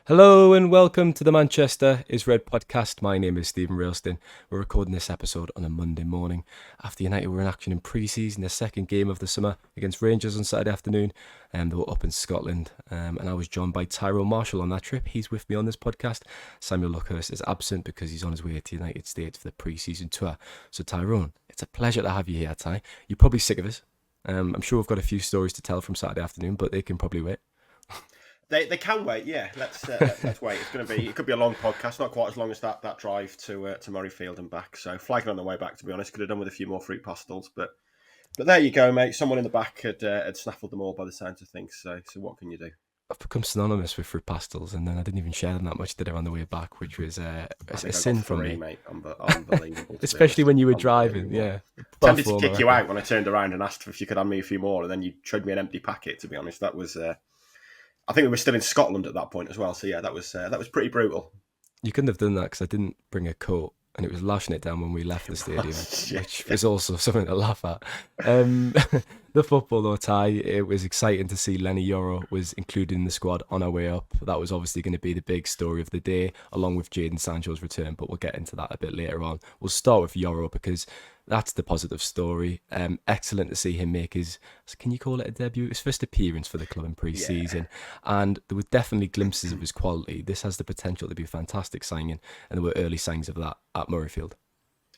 Hello and welcome to the Manchester is Red podcast. My name is Steven Railston. We're recording this episode on a Monday morning after United were in action in pre-season, their second game of the summer against Rangers on Saturday afternoon. They were up in Scotland, and I was joined by Tyrone Marshall on that trip. He's with me on this podcast. Samuel Luckhurst is absent because he's on his way to the United States for the pre-season tour. So Tyrone, it's a pleasure to have you here, Ty. You're probably sick of us. I'm sure we've got a few stories to tell from Saturday afternoon, but they can probably wait. They can wait, yeah. Let's wait. It could be a long podcast, not quite as long as that drive to Murrayfield and back. So flagging on the way back, to be honest, could have done with a few more fruit pastels, but there you go, mate. Someone in the back had snaffled them all by the sounds of things. So what can you do? I've become synonymous with fruit pastels, and then I didn't even share them that much, did I, on the way back, which was a sin from me. Mate. Unbelievable. Especially when you were driving, yeah. Tempted to kick you out when I turned around and asked if you could hand me a few more, and then you showed me an empty packet. To be honest, that was. I think we were still in Scotland at that point as well. So yeah, that was pretty brutal. You couldn't have done that because I didn't bring a coat, and it was lashing it down when we left the stadium, which was also something to laugh at. The football though, Ty, it was exciting to see Lenny Yoro was included in the squad on our way up. That was obviously going to be the big story of the day, along with Jadon Sancho's return, but we'll get into that a bit later on. We'll start with Yoro because that's the positive story. Excellent to see him make his, can you call it a debut? His first appearance for the club in pre-season. Yeah. And there were definitely glimpses of his quality. This has the potential to be a fantastic signing, and there were early signs of that at Murrayfield.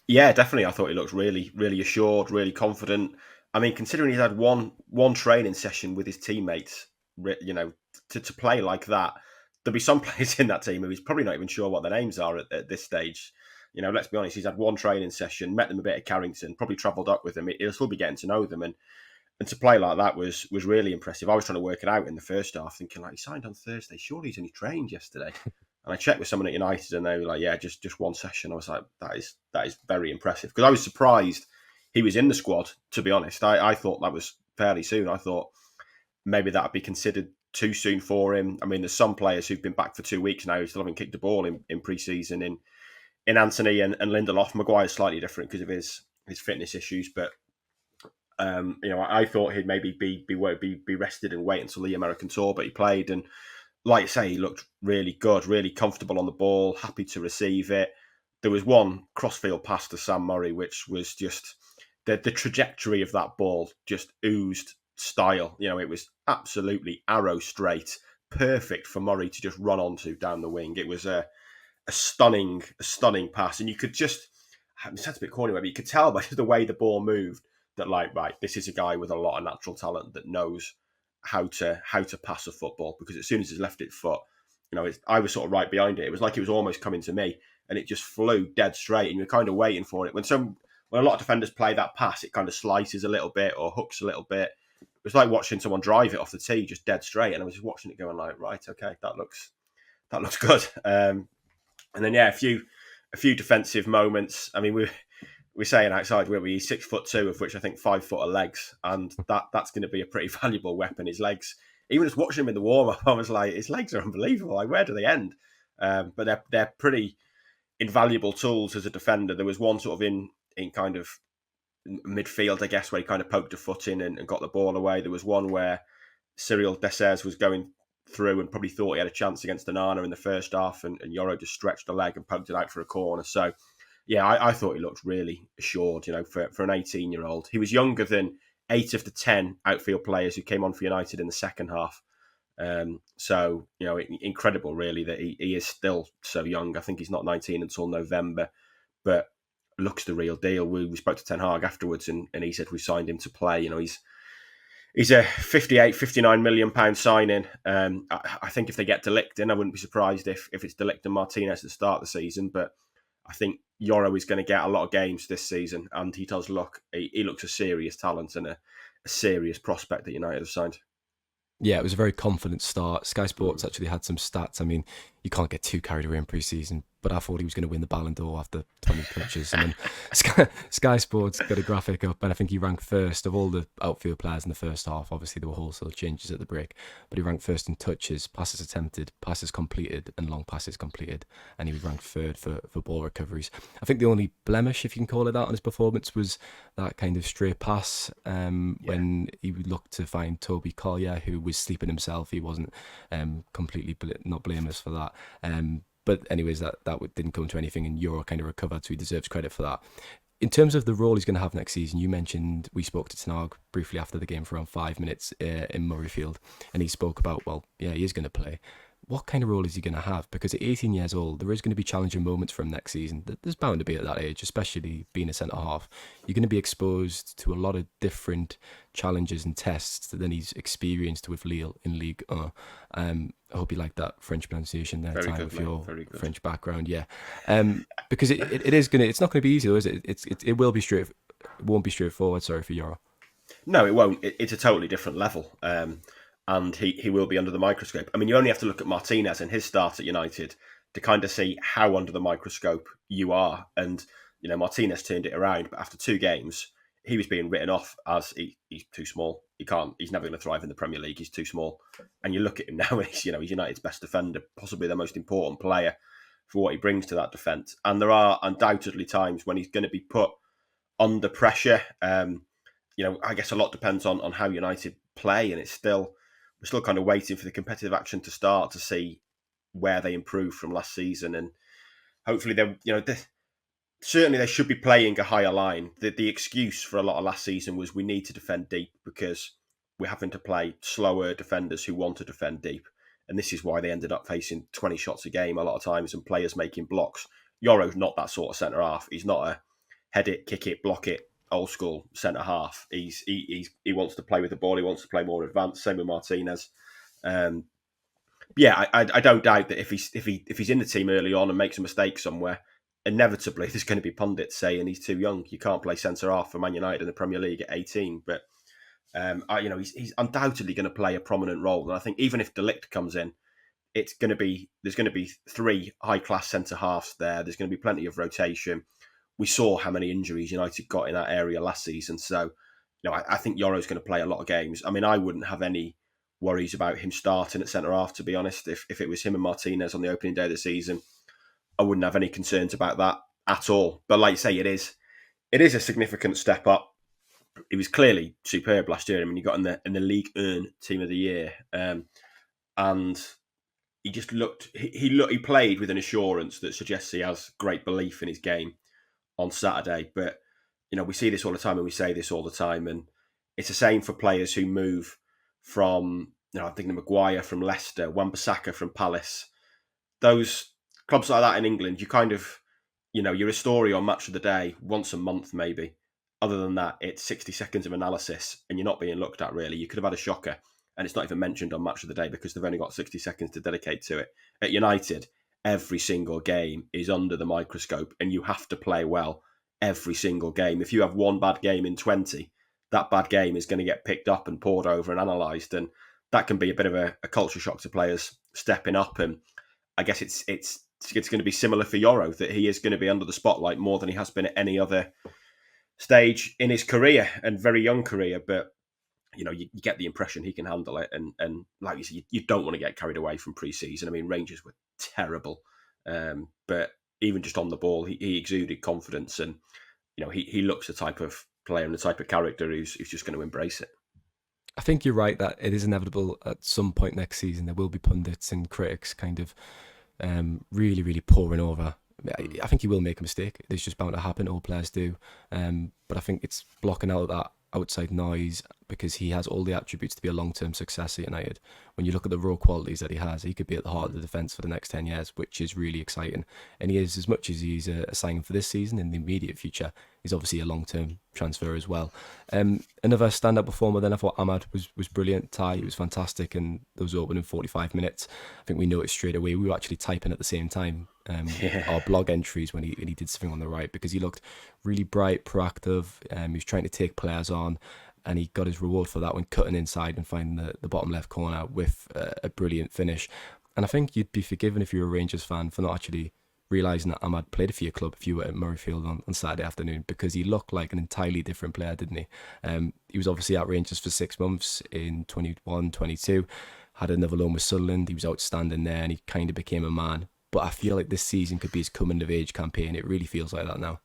Yeah, definitely. I thought he looked really, really assured, really confident. I mean, considering he's had one training session with his teammates, you know, to play like that, there'll be some players in that team who he's probably not even sure what their names are at this stage. You know, let's be honest, he's had one training session, met them a bit at Carrington, probably travelled up with them. He'll still be getting to know them. And to play like that was really impressive. I was trying to work it out in the first half, thinking, like, he signed on Thursday. Surely he's only trained yesterday. And I checked with someone at United and they were like, yeah, just one session. I was like, that is very impressive. Because I was surprised he was in the squad, to be honest. I thought that was fairly soon. I thought maybe that would be considered too soon for him. I mean, there's some players who've been back for 2 weeks now who still haven't kicked a ball in pre-season in Anthony and Lindelof. Maguire's slightly different because of his fitness issues, but you know, I thought he'd maybe be rested and wait until the American tour, but he played, and like you say, he looked really good, really comfortable on the ball, happy to receive it. There was one crossfield pass to Sam Murray, which was just the trajectory of that ball just oozed style. You know, it was absolutely arrow straight, perfect for Murray to just run onto down the wing. It was a stunning pass, and you could just, it sounds a bit corny, but you could tell by the way the ball moved that, like, right, this is a guy with a lot of natural talent that knows how to pass a football, because as soon as he's left it foot, you know, I was sort of right behind it. It was like it was almost coming to me, and it just flew dead straight, and you're kind of waiting for it. When a lot of defenders play that pass, it kind of slices a little bit or hooks a little bit. It was like watching someone drive it off the tee, just dead straight, and I was just watching it going like, right, okay, that looks good. And then yeah, a few defensive moments. I mean, we're saying outside where he's 6'2", of which I think 5 foot are legs, and that's going to be a pretty valuable weapon. His legs, even just watching him in the warm up, I was like, his legs are unbelievable. Like, where do they end? But they're pretty invaluable tools as a defender. There was one sort of in kind of midfield, I guess, where he kind of poked a foot in and got the ball away. There was one where Cyril Dessers was going through and probably thought he had a chance against Onana in the first half, and Yoro just stretched the leg and poked it out for a corner. So yeah, I thought he looked really assured, you know, for an 18-year-old. He was younger than 8 of the 10 outfield players who came on for United in the second half. So, you know, incredible, really, that he is still so young. I think he's not 19 until November, but looks the real deal. We spoke to Ten Hag afterwards, and he said we signed him to play. You know, he's a 58, 59 million pound signing. I think if they get De Ligt in, I wouldn't be surprised if it's De Ligt and Martinez at the start of the season, but I think Yoro is going to get a lot of games this season, and he does look, he looks a serious talent and a serious prospect that United have signed. Yeah, it was a very confident start. Sky Sports actually had some stats. I mean, you can't get too carried away in pre-season. But I thought he was going to win the Ballon d'Or after 20 touches. And then Sky Sports got a graphic up, and I think he ranked first of all the outfield players in the first half. Obviously, there were wholesale changes at the break, but he ranked first in touches, passes attempted, passes completed, and long passes completed. And he was ranked third for ball recoveries. I think the only blemish, if you can call it that, on his performance was that kind of stray pass when he looked to find Toby Collier, who was sleeping himself. He wasn't completely not blameless for that. But anyways, that didn't come to anything, and Yoro kind of recovered, so he deserves credit for that. In terms of the role he's going to have next season, you mentioned we spoke to Tenag briefly after the game for around 5 minutes in Murrayfield, and he spoke about, well, yeah, he is going to play. What kind of role is he going to have? Because at 18 years old, there is going to be challenging moments for him next season. There's bound to be at that age, especially being a centre-half. You're going to be exposed to a lot of different challenges and tests that then he's experienced with Lille in Ligue 1. I hope you like that French pronunciation there, Ty, with your French background. Yeah, because it is going to, it's not going to be easy though, is it? It won't be straightforward, sorry, for Yoro. No, it won't. It's a totally different level. And he will be under the microscope. I mean, you only have to look at Martinez and his start at United to kind of see how under the microscope you are. And, you know, Martinez turned it around, but after 2 games, he was being written off as he's too small. He's never going to thrive in the Premier League. He's too small. And you look at him now, and he's United's best defender, possibly the most important player for what he brings to that defence. And there are undoubtedly times when he's going to be put under pressure. I guess a lot depends on how United play, and we're still kind of waiting for the competitive action to start to see where they improve from last season. And hopefully certainly they should be playing a higher line. The excuse for a lot of last season was we need to defend deep because we're having to play slower defenders who want to defend deep. And this is why they ended up facing 20 shots a game a lot of times and players making blocks. Yoro's not that sort of centre-half. He's not a head it, kick it, block it, old school centre half. He wants to play with the ball. He wants to play more advanced. Same with Martinez. I don't doubt that if he's in the team early on and makes a mistake somewhere, inevitably there's going to be pundits saying he's too young. You can't play centre half for Man United in the Premier League at 18. But he's undoubtedly going to play a prominent role. And I think even if De Ligt comes in, there's going to be 3 high class centre halves there. There's going to be plenty of rotation. We saw how many injuries United got in that area last season. So, I think Yoro's going to play a lot of games. I mean, I wouldn't have any worries about him starting at centre-half, to be honest. If it was him and Martinez on the opening day of the season, I wouldn't have any concerns about that at all. But like you say, it is a significant step up. He was clearly superb last year. I mean, he got in the League 1 Team of the Year. And he just he played with an assurance that suggests he has great belief in his game on Saturday. But, we see this all the time and we say this all the time. And it's the same for players who move from, I'm thinking of Maguire from Leicester, Wan-Bissaka from Palace. Those clubs like that in England, you kind of, you're a story on Match of the Day once a month maybe. Other than that, it's 60 seconds of analysis and you're not being looked at really. You could have had a shocker and it's not even mentioned on Match of the Day because they've only got 60 seconds to dedicate to it. At United, every single game is under the microscope and you have to play well every single game. If you have one bad game in 20, that bad game is going to get picked up and poured over and analysed. And that can be a bit of a culture shock to players stepping up. And I guess it's going to be similar for Yoro, that he is going to be under the spotlight more than he has been at any other stage in his career and very young career. But, you get the impression he can handle it. And like you said, you don't want to get carried away from pre-season. I mean, Rangers were terrible. But even just on the ball, he exuded confidence and, he looks the type of player and the type of character who's just going to embrace it. I think you're right that it is inevitable at some point next season there will be pundits and critics kind of really, really pouring over. I think he will make a mistake. It's just bound to happen. All players do. But I think it's blocking out that outside noise because he has all the attributes to be a long-term success at United. When you look at the raw qualities that he has, he could be at the heart of the defence for the next 10 years, which is really exciting. And he is, as much as he's a signing for this season, in the immediate future, he's obviously a long-term transfer as well. Another standout performer then, I thought Ahmad was brilliant. Ty, he was fantastic in those opening 45 minutes. I think we noticed straight away, we were actually typing at the same time our blog entries when he did something on the right, because he looked really bright, proactive. He was trying to take players on, and he got his reward for that when cutting inside and finding the bottom left corner with a brilliant finish. And I think you'd be forgiven if you were a Rangers fan for not actually realising that Ahmad played for your club if you were at Murrayfield on Saturday afternoon, because he looked like an entirely different player, didn't he? He was obviously at Rangers for 6 months in 21, 22, had another loan with Sunderland. He was outstanding there and he kind of became a man. But I feel like this season could be his coming of age campaign. It really feels like that now.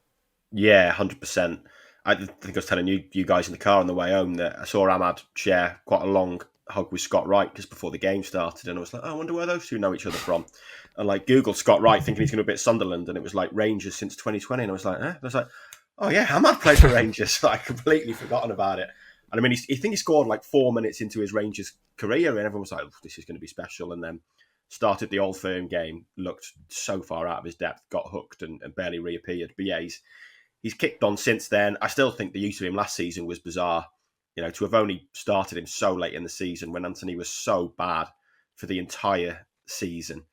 Yeah, 100%. I think I was telling you guys in the car on the way home that I saw Ahmad share quite a long hug with Scott Wright just before the game started, and I was like, oh, I wonder where those two know each other from. And like Googled Scott Wright, thinking he's going to be at Sunderland, and it was like Rangers since 2020, and I was like, eh? I was like, oh yeah, Ahmad played for Rangers. I'd completely forgotten about it. And I mean, I think he scored like 4 minutes into his Rangers career, and everyone was like, oh, this is going to be special. And then started the Old Firm game, looked so far out of his depth, got hooked, and barely reappeared. But yeah, he's kicked on since then. I still think the use of him last season was bizarre. You know, to have only started him so late in the season when Anthony was so bad for the entire season.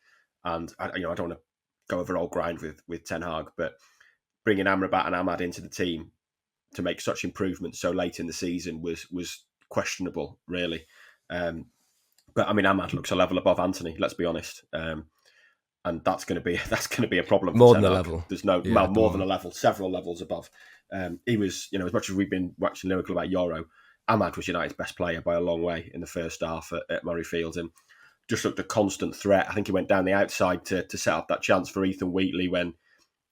And I don't want to go over old grind with Ten Hag, but bringing Amrabat and Ahmad into the team to make such improvements so late in the season was questionable, really. But I mean, Ahmad looks a level above Anthony. Let's be honest. And that's going to be a problem for More Ten than a Hag. level. There's no Yeah, more than a level, several levels above. He was, as much as we've been watching lyrical about Yoro, Ahmad was United's best player by a long way in the first half at Murrayfield, and just looked a constant threat. I think he went down the outside to set up that chance for Ethan Wheatley when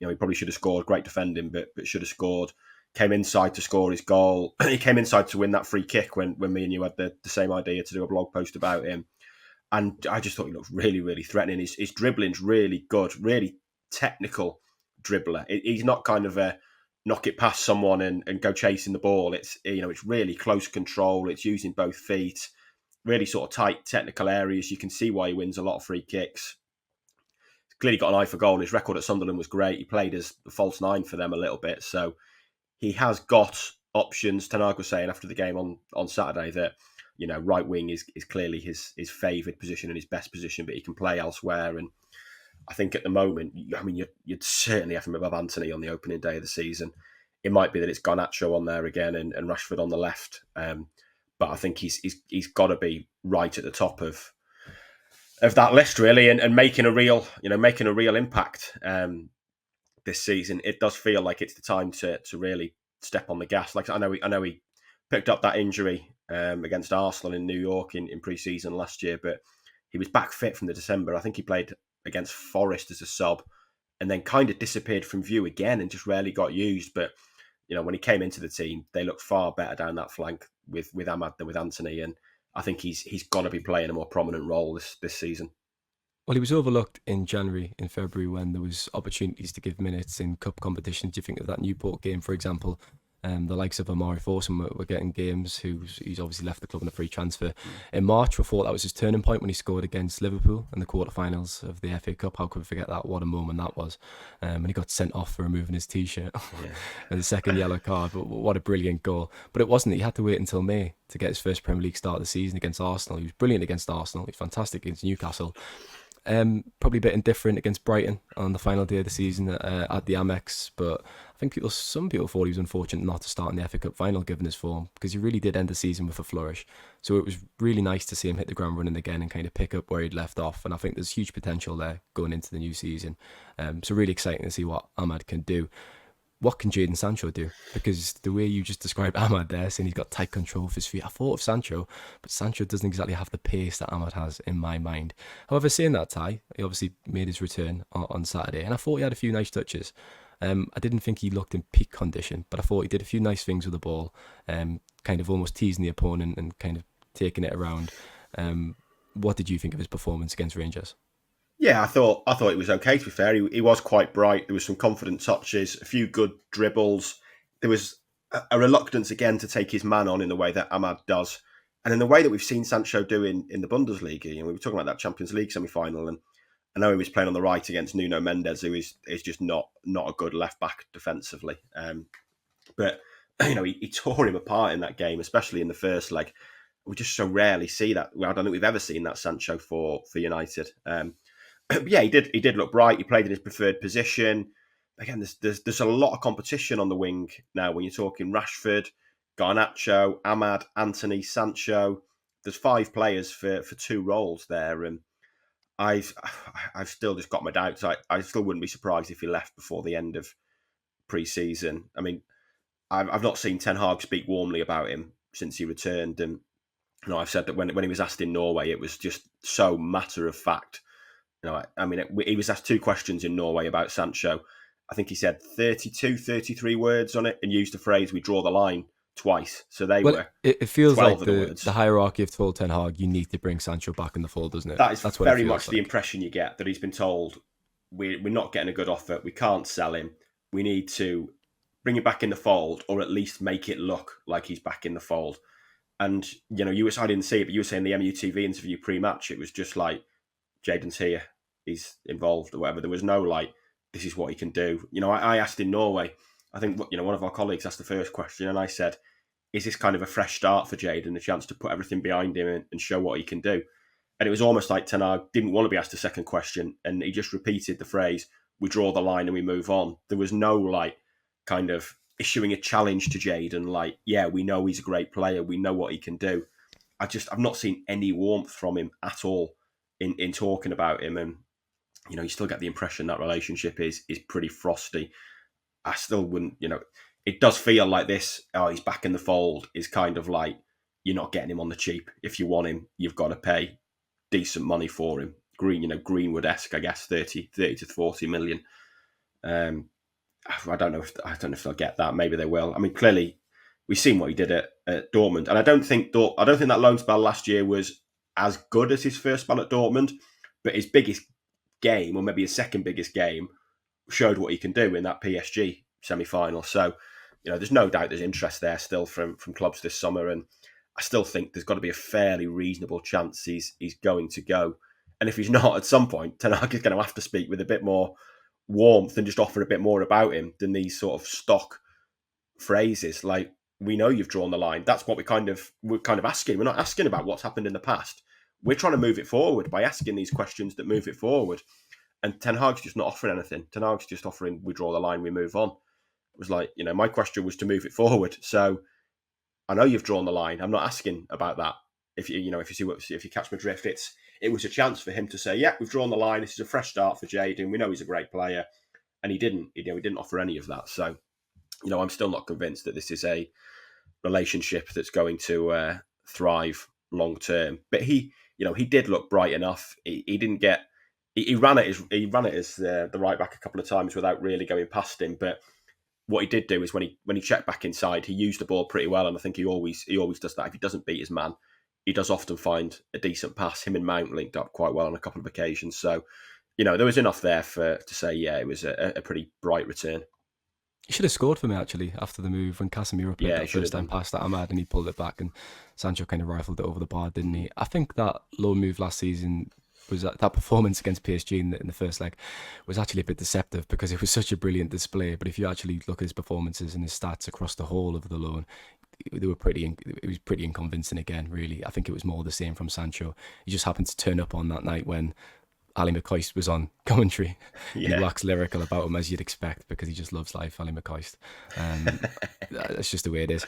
he probably should have scored. Great defending, but should have scored. Came inside to score his goal. He came inside to win that free kick when me and you had the same idea to do a blog post about him. And I just thought he looked really, really threatening. His dribbling's really good, really technical dribbler. He's not kind of a knock it past someone and go chasing the ball. It's really close control. It's using both feet, really sort of tight technical areas. You can see why he wins a lot of free kicks. He's clearly got an eye for goal. His record at Sunderland was great. He played as a false nine for them a little bit. So he has got options. Ten Hag was saying after the game on Saturday that right wing is clearly his favoured position and his best position, but he can play elsewhere. And I think at the moment, I mean, you'd certainly have him above Anthony on the opening day of the season. It might be that it's Garnacho on there again and Rashford on the left, but I think he's got to be right at the top of that list really, and making a real impact this season. It does feel like it's the time to really step on the gas. Like I know he picked up that injury against Arsenal in New York in pre-season last year, but he was back fit from the December. I think he played against Forest as a sub and then kind of disappeared from view again and just rarely got used. But, when he came into the team, they looked far better down that flank with Ahmad than with Anthony. And I think he's got to be playing a more prominent role this season. Well, he was overlooked in January, in February, when there was opportunities to give minutes in cup competitions. Do you think of that Newport game, for example? The likes of Amari Forson were getting games. He's obviously left the club on a free transfer in March. We thought that was his turning point when he scored against Liverpool in the quarterfinals of the FA Cup. How could we forget that? What a moment that was! And he got sent off for removing his T-shirt and the second yellow card. But what a brilliant goal! But it wasn't. He had to wait until May to get his first Premier League start of the season against Arsenal. He was brilliant against Arsenal. He was fantastic against Newcastle. Probably a bit indifferent against Brighton on the final day of the season at the Amex, but I think some people thought he was unfortunate not to start in the FA Cup final given his form, because he really did end the season with a flourish. So it was really nice to see him hit the ground running again and kind of pick up where he'd left off, and I think there's huge potential there going into the new season. So really exciting to see what Ahmad can do. What can Jadon Sancho do? Because the way you just described Ahmad there, saying he's got tight control of his feet, I thought of Sancho, but Sancho doesn't exactly have the pace that Ahmad has in my mind. However, saying that, Ty, he obviously made his return on Saturday, and I thought he had a few nice touches. I didn't think he looked in peak condition, but I thought he did a few nice things with the ball, kind of almost teasing the opponent and kind of taking it around. What did you think of his performance against Rangers? Yeah, I thought it was okay, to be fair. He was quite bright. There was some confident touches, a few good dribbles. There was a reluctance again to take his man on in the way that Ahmad does. And in the way that we've seen Sancho do in the Bundesliga. We were talking about that Champions League semi-final, and I know he was playing on the right against Nuno Mendes, who is just not a good left-back defensively. But, he tore him apart in that game, especially in the first leg. We just so rarely see that. Well, I don't think we've ever seen that Sancho for United. But yeah, he did look bright. He played in his preferred position. Again, there's a lot of competition on the wing now. When you're talking Rashford, Garnacho, Ahmad, Anthony, Sancho, there's 5 players for 2 roles there, and I've still just got my doubts. I still wouldn't be surprised if he left before the end of pre-season. I mean, I've not seen Ten Hag speak warmly about him since he returned, and I've said that when he was asked in Norway, it was just so matter of fact. He was asked two questions in Norway about Sancho. I think he said 32, 33 words on it, and used the phrase "we draw the line" twice. So they Well, were it feels 12 like of the words. the hierarchy of told Ten Hag, you need to bring Sancho back in the fold, doesn't it? That is That's what it very feels much like. the impression you get, that he's been told we're not getting a good offer, we can't sell him, we need to bring him back in the fold, or at least make it look like he's back in the fold. And I didn't see it, but you were saying the MUTV interview pre-match, it was just like, Jadon's here, he's involved or whatever. There was no like, this is what he can do. I asked in Norway, I think one of our colleagues asked the first question, and I said, is this kind of a fresh start for Jadon, a chance to put everything behind him and show what he can do? And it was almost like Ten Hag didn't want to be asked a second question, and he just repeated the phrase, we draw the line and we move on. There was no like kind of issuing a challenge to Jadon, like, yeah, we know he's a great player, we know what he can do. I've not seen any warmth from him at all in talking about him, and you still get the impression that relationship is pretty frosty. I still wouldn't, it does feel like this, oh, he's back in the fold, is kind of like, you're not getting him on the cheap. If you want him, you've got to pay decent money for him. Greenwood-esque, I guess, 30 to 40 million. I don't know if they'll get that. Maybe they will. I mean, clearly we've seen what he did at Dortmund, and I don't think that loan spell last year was as good as his first spell at Dortmund, but his biggest game, or maybe his second biggest game, showed what he can do in that PSG semi-final. So, there's no doubt there's interest there still from clubs this summer, and I still think there's got to be a fairly reasonable chance he's going to go. And if he's not, at some point, Ten Hag is going to have to speak with a bit more warmth and just offer a bit more about him than these sort of stock phrases like, we know you've drawn the line. That's what we're kind of asking. We're not asking about what's happened in the past. We're trying to move it forward by asking these questions that move it forward. And Ten Hag's just not offering anything. Ten Hag's just offering, we draw the line, we move on. It was like, my question was to move it forward. So I know you've drawn the line. I'm not asking about that. If you catch my drift, it was a chance for him to say, yeah, we've drawn the line. This is a fresh start for Jadon. We know he's a great player. And he didn't. He didn't offer any of that. So, I'm still not convinced that this is a relationship that's going to thrive long term. But he did look bright enough. He didn't get. He ran it as the right back a couple of times without really going past him. But what he did do is when he checked back inside, he used the ball pretty well, and I think he always does that. If he doesn't beat his man, he does often find a decent pass. Him and Mount linked up quite well on a couple of occasions. So, there was enough there to say, yeah, it was a pretty bright return. He should have scored for me, actually, after the move when Casemiro played that first time pass that Ahmad, and he pulled it back and Sancho kind of rifled it over the bar, didn't he? I think that low move last season was that performance against PSG in the first leg was actually a bit deceptive because it was such a brilliant display. But if you actually look at his performances and his stats across the whole of the loan, it was pretty unconvincing again, really. I think it was more the same from Sancho. He just happened to turn up on that night when Ali McCoist was on commentary. Yeah. He waxed lyrical about him, as you'd expect, because he just loves life, Ali McCoist. That's just the way it is.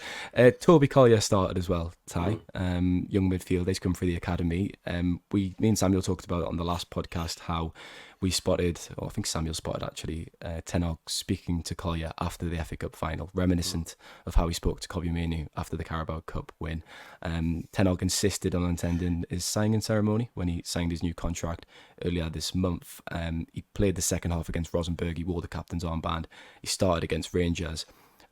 Toby Collier started as well, Ty. Young midfielder, he's come through the academy. Me and Samuel talked about it on the last podcast, how we spotted, or I think Samuel spotted actually, Ten Hag speaking to Collier after the FA Cup final, reminiscent of how he spoke to Kobbie Mainoo after the Carabao Cup win. Ten Hag insisted on attending his signing ceremony when he signed his new contract earlier this month. He played the second half against Rosenborg. He wore the captain's armband. He started against Rangers.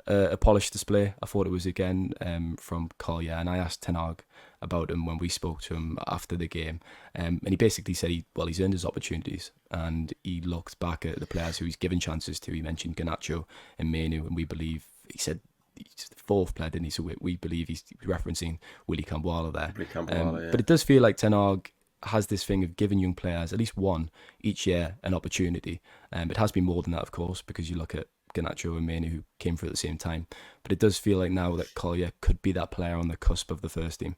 A polished display, I thought it was again, from Collier, and I asked Ten Hag about him when we spoke to him after the game, and he basically said he's earned his opportunities, and he looked back at the players who he's given chances to. He mentioned Garnacho and Mainoo, and we believe, he said he's the fourth player, didn't he? So we believe he's referencing Willy Kambwala there. Yeah. But it does feel like Ten Hag has this thing of giving young players, at least one each year, an opportunity. It has been more than that, of course, because you look at Garnacho and Mainoo, who came through at the same time. But it does feel like now that Collier could be that player on the cusp of the first team.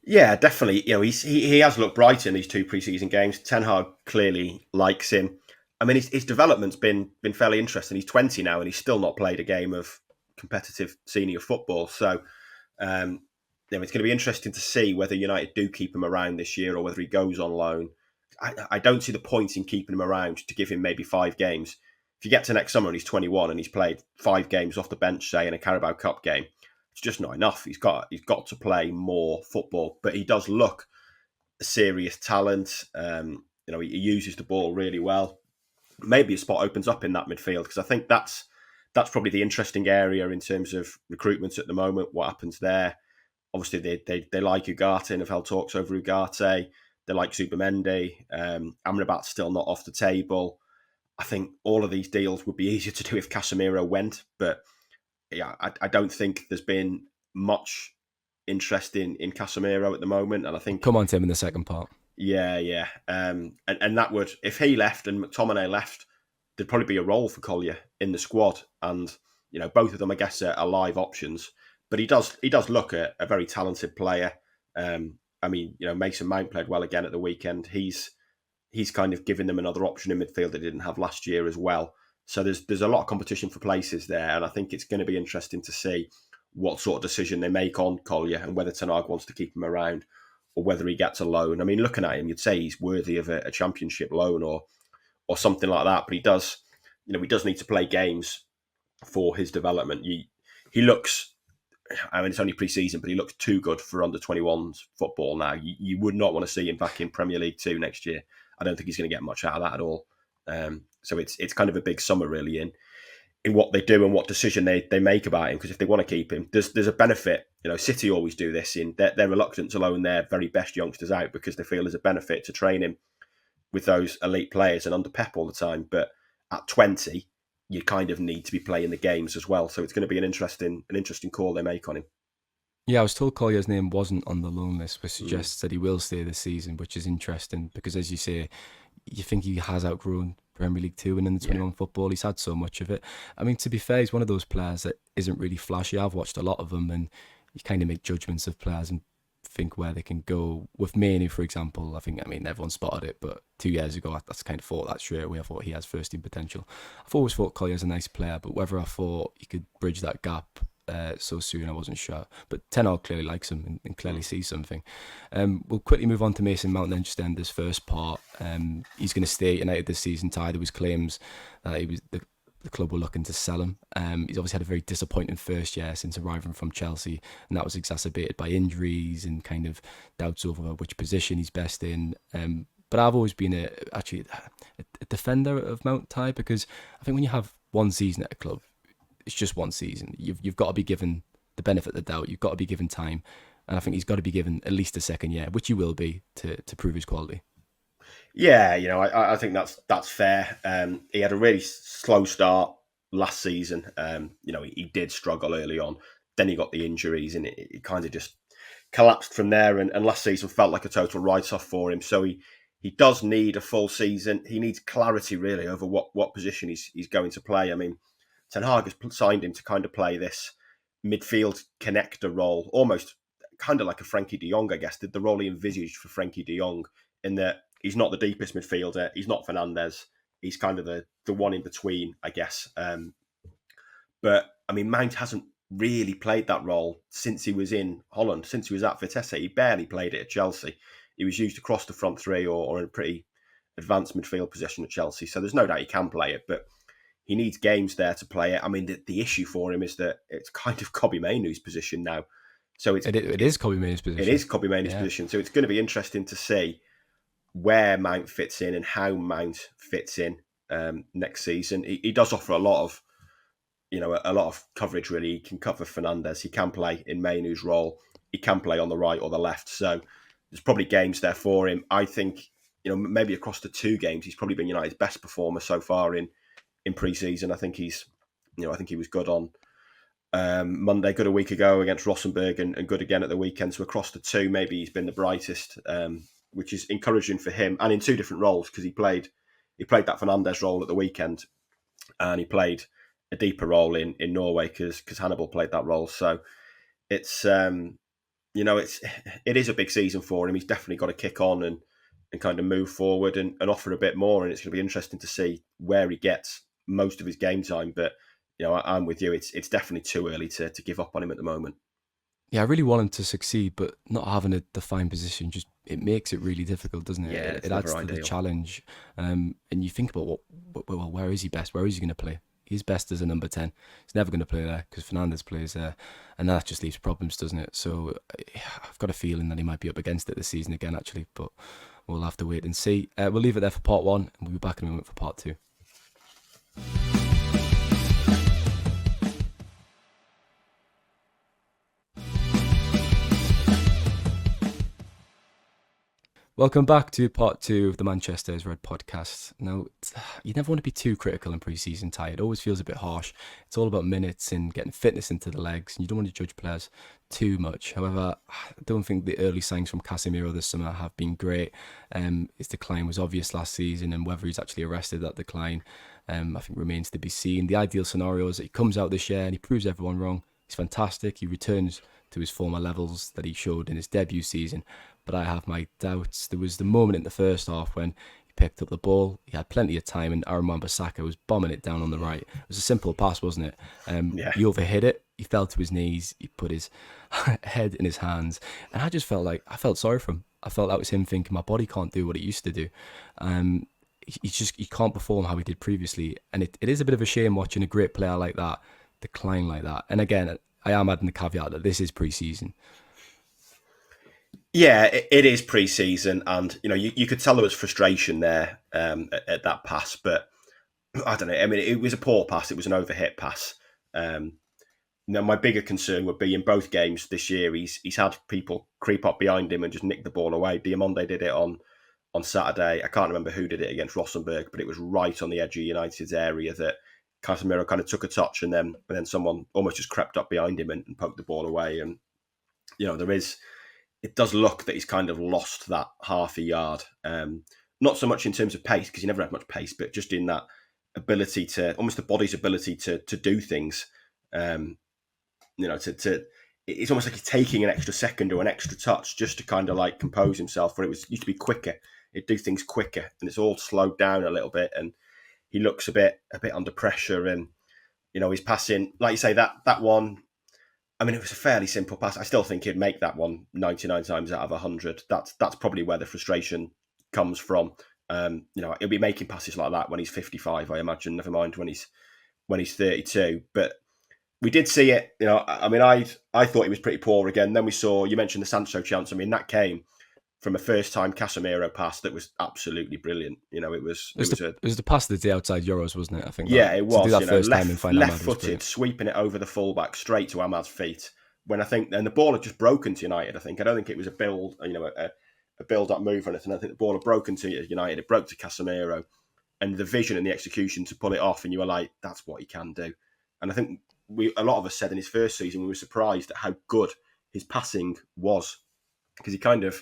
Yeah, definitely. He has looked bright in these two pre-season games. Ten Hag clearly likes him. I mean, his development's been fairly interesting. He's 20 now, and he's still not played a game of competitive senior football. So, it's going to be interesting to see whether United do keep him around this year or whether he goes on loan. I don't see the point in keeping him around to give him maybe 5 games. If you get to next summer and he's 21 and he's played 5 games off the bench, say in a Carabao Cup game, it's just not enough. He's got to play more football. But he does look a serious talent. He uses the ball really well. Maybe a spot opens up in that midfield, because I think that's probably the interesting area in terms of recruitment at the moment. What happens there? Obviously, they like Ugarte and have held talks over Ugarte. They like Zubimendi. Amrabat's still not off the table. I think all of these deals would be easier to do if Casemiro went, but yeah, I don't think there's been much interest in Casemiro at the moment, and I think Come on to him in the second part. yeah. And that would, if he left and McTominay left, there'd probably be a role for Collier in the squad, and both of them, I guess, are live options. But he does look a very talented player. Mason Mount played well again at the weekend. He's kind of given them another option in midfield they didn't have last year as well. So there's a lot of competition for places there, and I think it's going to be interesting to see what sort of decision they make on Collier and whether Ten Hag wants to keep him around or whether he gets a loan. I mean, looking at him, you'd say he's worthy of a championship loan or something like that. But he does need to play games for his development. He looks. I mean, it's only pre-season, but he looks too good for under-21s football now. You would not want to see him back in Premier League 2 next year. I don't think he's going to get much out of that at all. So it's kind of a big summer, really, in what they do and what decision they make about him. Because if they want to keep him, there's a benefit. City always do this. They're reluctant to loan their very best youngsters out because they feel there's a benefit to train him with those elite players and under Pep all the time. But at 20, you kind of need to be playing the games as well. So it's going to be an interesting call they make on him. Yeah, I was told Collier's name wasn't on the loan list, which suggests that he will stay this season, which is interesting because, as you say, you think he has outgrown Premier League 2 and in the 21 football. He's had so much of it. I mean, to be fair, he's one of those players that isn't really flashy. I've watched a lot of them, and you kind of make judgments of players and think where they can go. With Mainoo, for example, I mean, everyone spotted it, but 2 years ago, I kind of thought that straight away. I thought he has first-team potential. I've always thought Collier's a nice player, but whether I thought he could bridge that gap so soon, I wasn't sure. But Ten Hag clearly likes him and clearly sees something. We'll quickly move on to Mason Mount then, just end this first part. He's going to stay at United this season. There was claims that the club were looking to sell him. He's obviously had a very disappointing first year since arriving from Chelsea, and that was exacerbated by injuries and kind of doubts over which position he's best in. But I've always been a defender of Mount, because I think when you have one season at a club, it's just one season. You've got to be given the benefit of the doubt. You've got to be given time, and I think he's got to be given at least a second year, which he will be, to prove his quality. Yeah, I think that's fair. He had a really slow start last season. He did struggle early on. Then he got the injuries, and it kind of just collapsed from there. And last season felt like a total write-off for him. So he does need a full season. He needs clarity, really, over what position he's going to play. I mean, Ten Hag has signed him to kind of play this midfield connector role, almost kind of like a Frankie de Jong, I guess, the role he envisaged for Frankie de Jong, in that he's not the deepest midfielder, he's not Fernandes, he's kind of the one in between, I guess. But, I mean, Mount hasn't really played that role since he was in Holland, since he was at Vitesse. He barely played it at Chelsea. He was used across the front three or in a pretty advanced midfield position at Chelsea. So there's no doubt he can play it, but he needs games there to play it. I mean, the issue for him is that it's kind of Kobbie Mainoo's position now. So it is Kobbie Mainoo's position. It is Kobbie Mainoo's position. So it's going to be interesting to see where Mount fits in and how Mount fits in next season. He does offer a lot of coverage, really. He can cover Fernandes. He can play in Mainoo's role. He can play on the right or the left. So there's probably games there for him. I think, maybe across the 2 games, he's probably been United's best performer so far in pre-season. I think he was good on Monday, good a week ago against Rosenborg, and good again at the weekend. So across the 2, maybe he's been the brightest, which is encouraging for him, and in 2 different roles, because he played that Fernandes role at the weekend, and he played a deeper role in Norway because Hannibal played that role. So it's it is a big season for him. He's definitely got to kick on and kind of move forward and offer a bit more, and it's going to be interesting to see where he gets most of his game time. But I'm with you. It's definitely too early to give up on him at the moment. Yeah, I really want him to succeed, but not having a defined position just it makes it really difficult, doesn't it? Yeah, It, it's it adds never to the ideal. challenge. And you think about well, where is he best? Where is he going to play? He's best as a number 10. He's never going to play there because Fernandez plays there, and that just leaves problems, doesn't it? So I've got a feeling that he might be up against it this season again, actually, but we'll have to wait and see. We'll leave it there for part one, and we'll be back in a moment for part two. Welcome back to part two of the Manchester's Red podcast. Now, you never want to be too critical in pre-season tie. It always feels a bit harsh. It's all about minutes and getting fitness into the legs, and you don't want to judge players too much. However, I don't think the early signs from Casemiro this summer have been great. His decline was obvious last season, and whether he's actually arrested that decline, I think remains to be seen. The ideal scenario is that he comes out this year and he proves everyone wrong. He's fantastic. He returns to his former levels that he showed in his debut season, but I have my doubts. There was the moment in the first half when he picked up the ball, he had plenty of time, and Aaron Wan-Bissaka was bombing it down on the right. It was a simple pass, wasn't it? Yeah. He overhit it, he fell to his knees, he put his head in his hands, and I just felt sorry for him. I felt that was him thinking, my body can't do what it used to do. He can't perform how he did previously, and it is a bit of a shame watching a great player like that decline like that. And again, I am adding the caveat that this is pre-season. Yeah, it is pre-season, and you could tell there was frustration there at that pass. But I don't know. I mean, it was a poor pass. It was an overhit pass. Now, my bigger concern would be in both games this year. He's had people creep up behind him and just nick the ball away. Diamonde did it on Saturday. I can't remember who did it against Rosenborg, but it was right on the edge of United's area that Casemiro kind of took a touch, and then someone almost just crept up behind him and poked the ball away. And it does look that he's kind of lost that half a yard. Not so much in terms of pace, because he never had much pace, but just in that ability to, almost the body's ability to do things. It's almost like he's taking an extra second or an extra touch just to kind of like compose himself, where used to be quicker. It'd do things quicker, and it's all slowed down a little bit, and he looks a bit under pressure. And he's passing, like you say, that one. I mean, it was a fairly simple pass. I still think he'd make that one 99 times out of 100. That's probably where the frustration comes from. He'll be making passes like that when he's 55, I imagine. Never mind when he's 32. But we did see it. I mean, I thought he was pretty poor again. Then we saw, you mentioned the Sancho chance. I mean, that came from a first-time Casemiro pass that was absolutely brilliant. It was the pass the day outside Euros, wasn't it? I think. Yeah, it was. To do that first time and find left-footed, sweeping it over the fullback straight to Ahmad's feet. When and the ball had just broken to United. I don't think it was a build, a build-up move or anything. I think the ball had broken to United. It broke to Casemiro, and the vision and the execution to pull it off. And you were like, that's what he can do. And I think a lot of us said in his first season we were surprised at how good his passing was, because he kind of.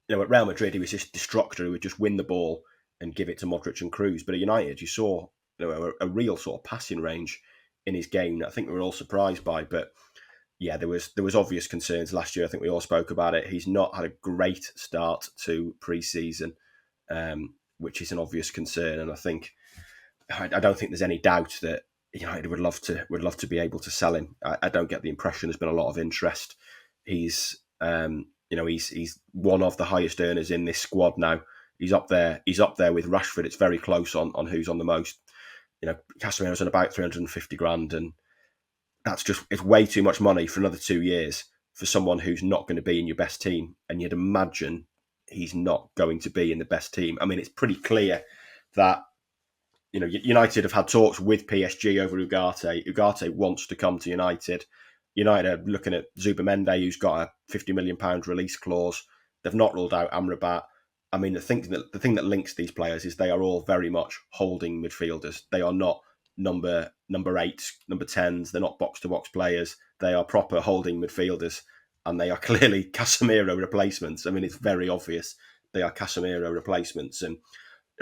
At Real Madrid, he was this destructor who would just win the ball and give it to Modric and Kroos. But at United, you saw a real sort of passing range in his game that I think we were all surprised by. But yeah, there was obvious concerns last year. I think we all spoke about it. He's not had a great start to pre-season, which is an obvious concern. And I don't think there's any doubt that United would love to be able to sell him. I don't get the impression there's been a lot of interest. He's he's one of the highest earners in this squad now. He's up there with Rashford. It's very close on who's on the most. Casemiro's on about 350 grand, and it's way too much money for another 2 years for someone who's not going to be in your best team. And you'd imagine he's not going to be in the best team. I mean, it's pretty clear that United have had talks with PSG over Ugarte. Ugarte wants to come to United. United are looking at Zubimende, who's got a £50 million release clause. They've not ruled out Amrabat. I mean, the thing that links these players is they are all very much holding midfielders. They are not number 8s, number 10s. They're not box-to-box players. They are proper holding midfielders, and they are clearly Casemiro replacements. I mean, it's very obvious they are Casemiro replacements. And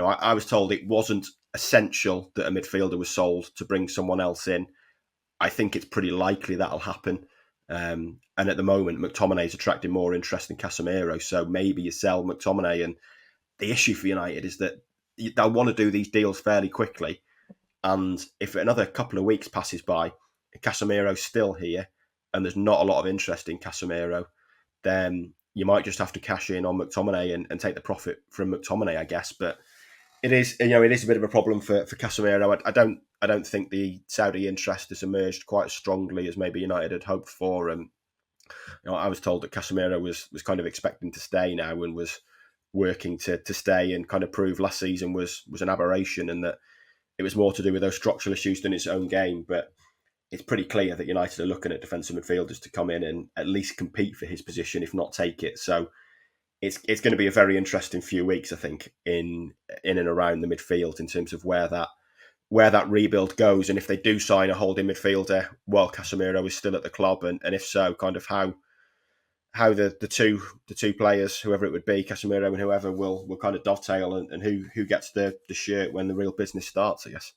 I was told it wasn't essential that a midfielder was sold to bring someone else in. I think it's pretty likely that'll happen. And at the moment, McTominay is attracting more interest than Casemiro. So maybe you sell McTominay. And the issue for United is that they'll want to do these deals fairly quickly. And if another couple of weeks passes by, Casemiro's still here, and there's not a lot of interest in Casemiro, then you might just have to cash in on McTominay and take the profit from McTominay, I guess. But it is a bit of a problem for Casemiro. I don't think the Saudi interest has emerged quite as strongly as maybe United had hoped for. And I was told that Casemiro was kind of expecting to stay now and was working to stay, and kind of prove last season was an aberration, and that it was more to do with those structural issues than his own game. But it's pretty clear that United are looking at defensive midfielders to come in and at least compete for his position, if not take it. So it's going to be a very interesting few weeks, I think, in and around the midfield in terms of where that rebuild goes, and if they do sign a holding midfielder while Casemiro is still at the club, and if so, kind of how the two players, whoever it would be, Casemiro and whoever, will kind of dovetail, and who gets the shirt when the real business starts, I guess.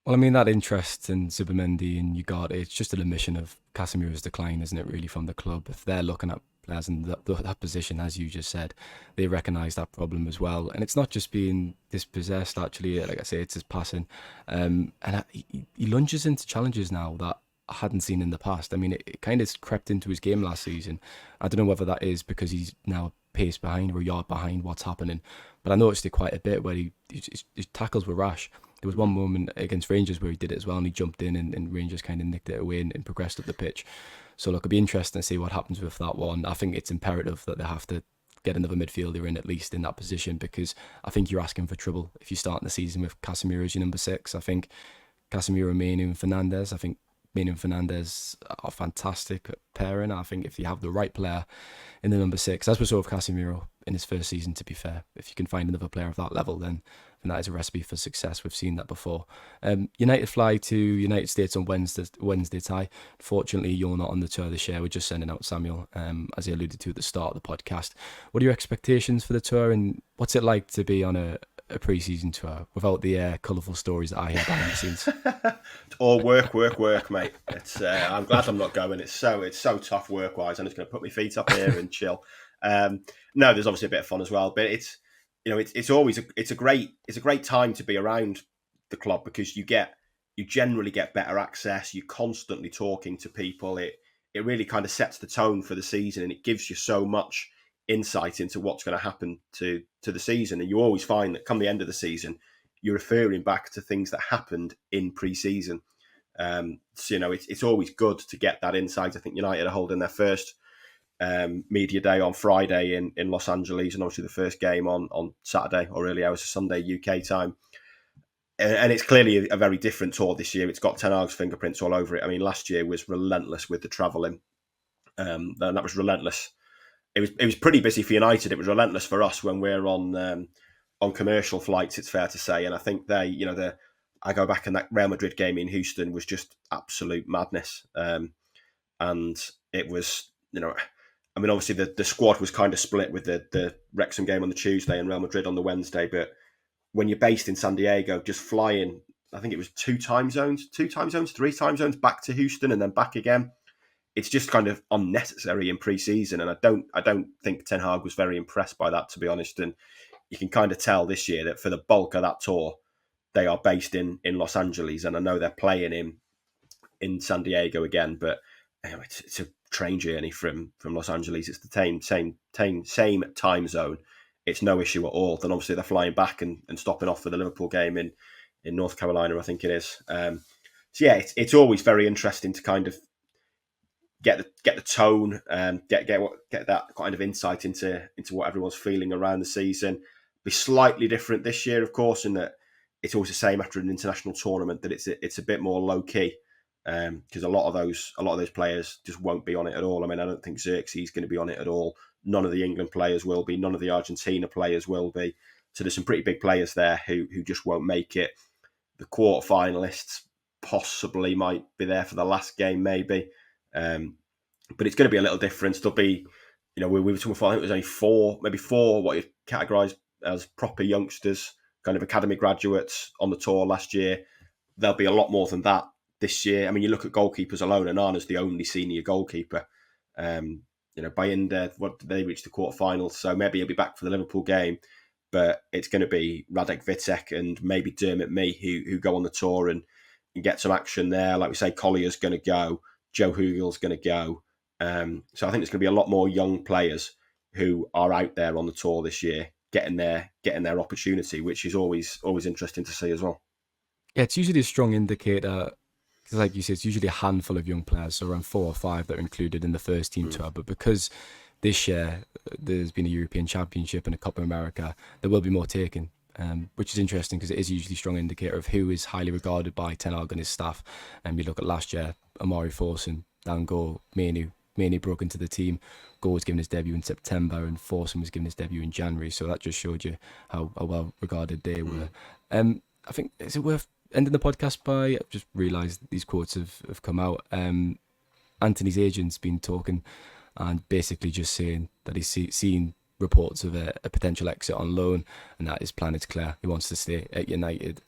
Well, I mean, that interest in Zubimendi and Ugarte, it's just an admission of Casemiro's decline, isn't it, really, from the club? If they're looking at players in that position, as you just said, they recognise that problem as well. And it's not just being dispossessed, actually. Like I say, it's his passing. He lunges into challenges now that I hadn't seen in the past. I mean, it kind of crept into his game last season. I don't know whether that is because he's now a pace behind or a yard behind what's happening, but I noticed it quite a bit where his tackles were rash. There was one moment against Rangers where he did it as well, and he jumped in, and Rangers kind of nicked it away and progressed up the pitch. So look, it'll be interesting to see what happens with that one. I think it's imperative that they have to get another midfielder in, at least in that position, because I think you're asking for trouble if you start the season with Casemiro as your number 6. I think Casemiro, Mainu and Fernandes, I think Mainu and Fernandes are fantastic pairing. I think if you have the right player in the number 6, as we saw with Casemiro in his first season, to be fair, if you can find another player of that level, then that is a recipe for success. We've seen that before. United fly to United States on Wednesday, Ty. Fortunately, you're not on the tour this year. We're just sending out Samuel, as he alluded to at the start of the podcast. What are your expectations for the tour, and what's it like to be on a pre-season tour without the colourful stories that I hear behind the scenes? It's all work, mate. It's I'm glad I'm not going. It's so tough work-wise. I'm just going to put my feet up here and chill. No, there's obviously a bit of fun as well, but it's always a great time to be around the club, because you generally get better access. You're constantly talking to people. It really kind of sets the tone for the season, and it gives you so much insight into what's going to happen to the season. And you always find that come the end of the season, you're referring back to things that happened in pre-season. So it's always good to get that insight. I think United are holding their first media day on Friday in Los Angeles, and obviously the first game on Saturday or early hours of Sunday UK time. And it's clearly a very different tour this year. It's got Ten Hag's fingerprints all over it. I mean, last year was relentless with the travelling, and that was relentless. It was pretty busy for United. It was relentless for us when we're on commercial flights, it's fair to say. And I think I go back, and that Real Madrid game in Houston was just absolute madness. And it was, I mean, obviously the squad was kind of split with the Wrexham game on the Tuesday and Real Madrid on the Wednesday. But when you're based in San Diego, just flying, I think it was 3 time zones back to Houston and then back again. It's just kind of unnecessary in pre-season, and I don't think Ten Hag was very impressed by that, to be honest. And you can kind of tell this year that for the bulk of that tour, they are based in Los Angeles, and I know they're playing in San Diego again, but it's a train journey from Los Angeles. It's the same time zone. It's no issue at all. Then obviously they're flying back and stopping off for the Liverpool game in North Carolina, I think it is. So yeah, it's always very interesting to kind of get the tone, get that kind of insight into what everyone's feeling around the season. Be slightly different this year, of course, in that it's always the same after an international tournament, that it's a bit more low key, because a lot of those players just won't be on it at all. I mean, I don't think Xerxes is going to be on it at all. None of the England players will be. None of the Argentina players will be. So there's some pretty big players there who just won't make it. The quarter finalists possibly might be there for the last game, maybe. But it's going to be a little different. There'll be, we were talking before, I think it was only maybe four what you categorise as proper youngsters, kind of academy graduates on the tour last year. There'll be a lot more than that this year. I mean, you look at goalkeepers alone, and Anna's the only senior goalkeeper. Bayindir, they reached the quarterfinals, so maybe he'll be back for the Liverpool game. But it's going to be Radek Vitek and maybe Dermot Mee who go on the tour and get some action there. Like we say, Collier's going to go. Joe Hugel's going to go. So I think there's going to be a lot more young players who are out there on the tour this year, getting their opportunity, which is always interesting to see as well. Yeah, it's usually a strong indicator because, like you said, it's usually a handful of young players, so around 4 or 5 that are included in the first team tour. But because this year there's been a European Championship and a Copa America, there will be more taken, which is interesting because it is usually a strong indicator of who is highly regarded by Ten Hag and his staff. And you look at last year, Amari Forson, Dan Gore, Mainoo broke into the team. Gore was given his debut in September and Forson was given his debut in January. So that just showed you how well regarded they were. I think, is it worth ending the podcast by, I've just realised these quotes have come out. Anthony's agent's been talking and basically just saying that he's seen reports of a potential exit on loan and that his plan is clear. He wants to stay at United.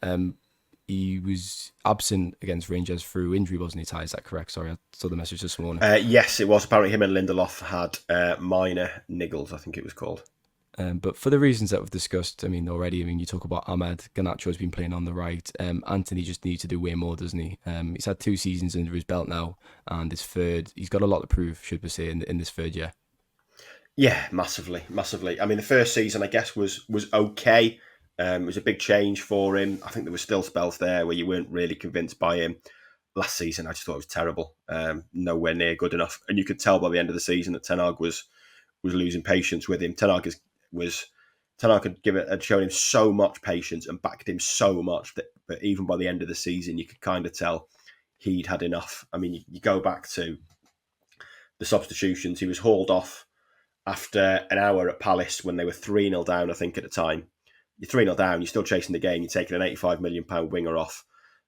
He was absent against Rangers through injury, wasn't he, Ty? Is that correct? Sorry, I saw the message this morning. Yes, it was. Apparently him and Lindelof had minor niggles, I think it was called. But for the reasons that we've discussed, already, you talk about Ahmed, Garnacho has been playing on the right. Anthony just needs to do way more, doesn't he? He's had 2 seasons under his belt now, and his third, he's got a lot to prove, should we say, in this third year. Yeah, massively. The first season, I guess, was okay. It was a big change for him. I think there were still spells there where you weren't really convinced by him. Last season, I just thought it was terrible. Nowhere near good enough. And you could tell by the end of the season that Ten Hag was losing patience with him. Ten Hag had shown him so much patience and backed him so much that even by the end of the season, you could kind of tell he'd had enough. You go back to the substitutions. He was hauled off after an hour at Palace when they were 3-0 down, I think, at the time. You're 3-0 down, you're still chasing the game, you're taking an £85 million winger off.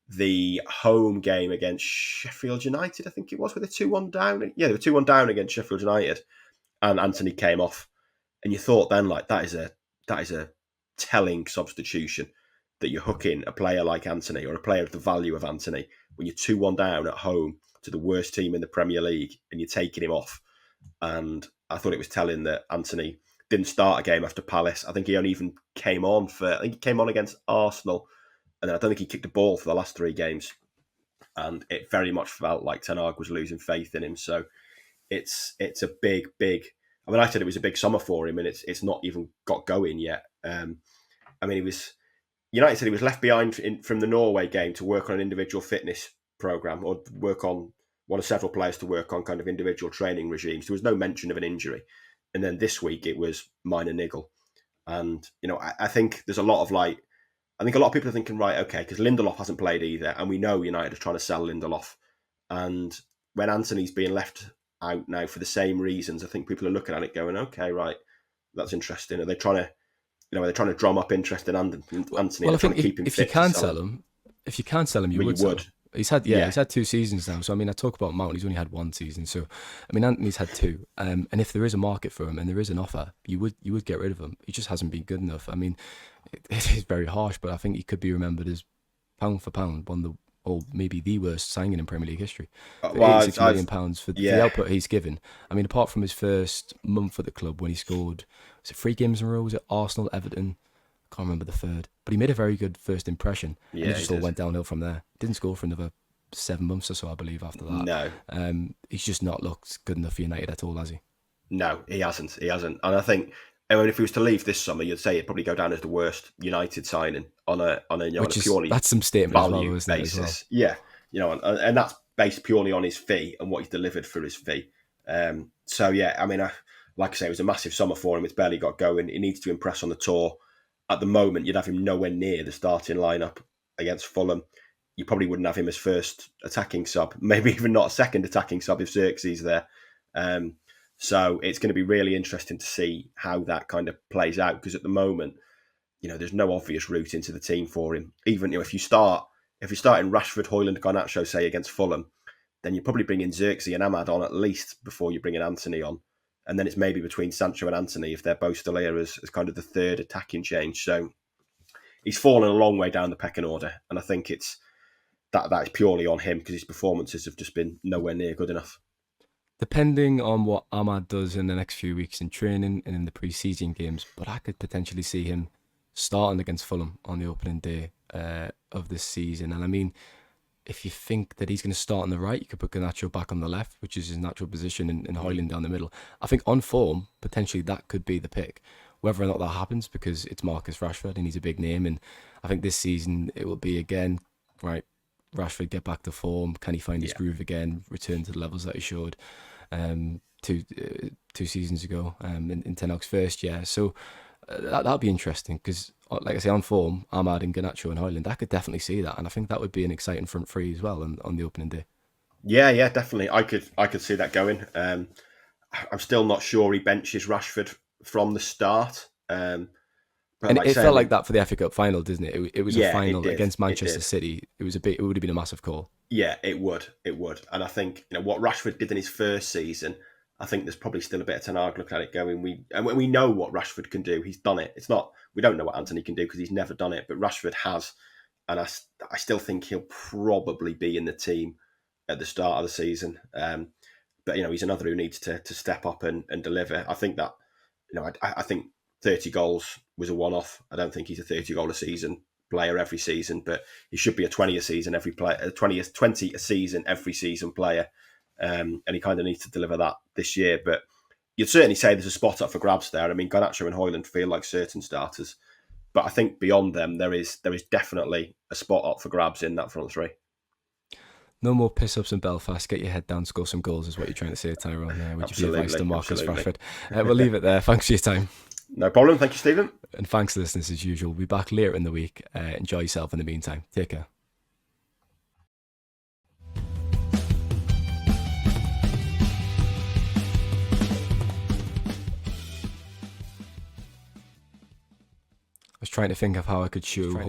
The home game against Sheffield United, I think it was, with a 2-1 down. Yeah, they were 2-1 down against Sheffield United, and Anthony came off. And you thought then, like, that is a telling substitution, that you're hooking a player like Anthony, or a player of the value of Anthony, when you're 2-1 down at home to the worst team in the Premier League, and you're taking him off. And I thought it was telling that Anthony didn't start a game after Palace. I think he only even came on against Arsenal, and I don't think he kicked a ball for the last 3 games. And it very much felt like Ten Hag was losing faith in him. So it's a big. I said it was a big summer for him, and it's not even got going yet. United said he was left behind from the Norway game to work on an individual fitness program, or work on one of several players to work on kind of individual training regimes. There was no mention of an injury. And then this week it was minor niggle. And, I think there's a lot of a lot of people are thinking, right, okay, because Lindelof hasn't played either. And we know United are trying to sell Lindelof. And when Anthony's being left out now for the same reasons, I think people are looking at it going, okay, right, that's interesting. Are they trying to drum up interest in Anthony? Well, I think if you can sell him, you would. He's had 2 seasons now. So I talk about Mount. He's only had 1 season. So Anthony's had 2. And if there is a market for him and there is an offer, you would get rid of him. He just hasn't been good enough. It is very harsh, but I think he could be remembered as pound for pound one of the, or maybe the worst signing in Premier League history. For £86 million for the output he's given. Apart from his first month at the club when he scored, was it 3 games in a row? Was it Arsenal, Everton? I can't remember the third, but he made a very good first impression. Yeah, and he just all went downhill from there. Didn't score for another 7 months or so, I believe, after that. No. He's just not looked good enough for United at all, has he? No, he hasn't. And I think, if he was to leave this summer, you'd say it'd probably go down as the worst United signing on a purely that's some statement value as well, isn't basis. It, as well? Yeah, and that's based purely on his fee and what he's delivered for his fee. Like I say, it was a massive summer for him. It's barely got going. He needs to impress on the tour. At the moment, you'd have him nowhere near the starting lineup against Fulham. You probably wouldn't have him as first attacking sub, maybe even not a second attacking sub if Xerxes there. So it's going to be really interesting to see how that kind of plays out, because at the moment, there's no obvious route into the team for him. Even if you start in Rashford, Højlund, Garnacho, say against Fulham, then you probably bring in Xerxes and Ahmad on at least before you bring in Anthony on. And then it's maybe between Sancho and Anthony if they're both still here as kind of the third attacking change. So he's fallen a long way down the pecking order. And I think it's that is purely on him, because his performances have just been nowhere near good enough. Depending on what Ahmad does in the next few weeks in training and in the pre-season games, but I could potentially see him starting against Fulham on the opening day of this season. And if you think that he's going to start on the right, you could put Garnacho back on the left, which is his natural position, and Højlund down the middle. I think on form, potentially that could be the pick. Whether or not that happens, because it's Marcus Rashford and he's a big name, and I think this season it will be again, right, Rashford get back to form. Can he find his groove again? Return to the levels that he showed two seasons ago in Ten Hag's first year. So that'll be interesting because, like I say, on form, Ahmad and Garnacho and Højlund, I could definitely see that, and I think that would be an exciting front three as well on the opening day. Yeah, definitely. I could see that going. I'm still not sure he benches Rashford from the start. But And like it felt like that for the FA Cup final, didn't it? It was a final against Manchester City. It would have been a massive call. Yeah, it would. And I think, what Rashford did in his first season, I think there's probably still a bit of Ten Hag looking at it going, we know what Rashford can do. He's done it. It's not, we don't know what Anthony can do because he's never done it, but Rashford has. And I still think he'll probably be in the team at the start of the season. But he's another who needs to step up and deliver. I think that, I think 30 goals was a one-off. I don't think he's a 30-goal a season player every season, but he should be a 20 a season every player, 20 a season every season player. And he kind of needs to deliver that this year. But you'd certainly say there's a spot up for grabs there. I mean, Garnacho and Højlund feel like certain starters, but I think beyond them, there is definitely a spot up for grabs in that front three. No more piss-ups in Belfast. Get your head down, score some goals is what you're trying to say, Tyrone. Would you be advised to Marcus Rashford? We'll leave it there. Thanks for your time. No problem. Thank you, Stephen. And thanks, listeners, as usual. We'll be back later in the week. Enjoy yourself in the meantime. Take care. I was trying to think of how I could shoehorn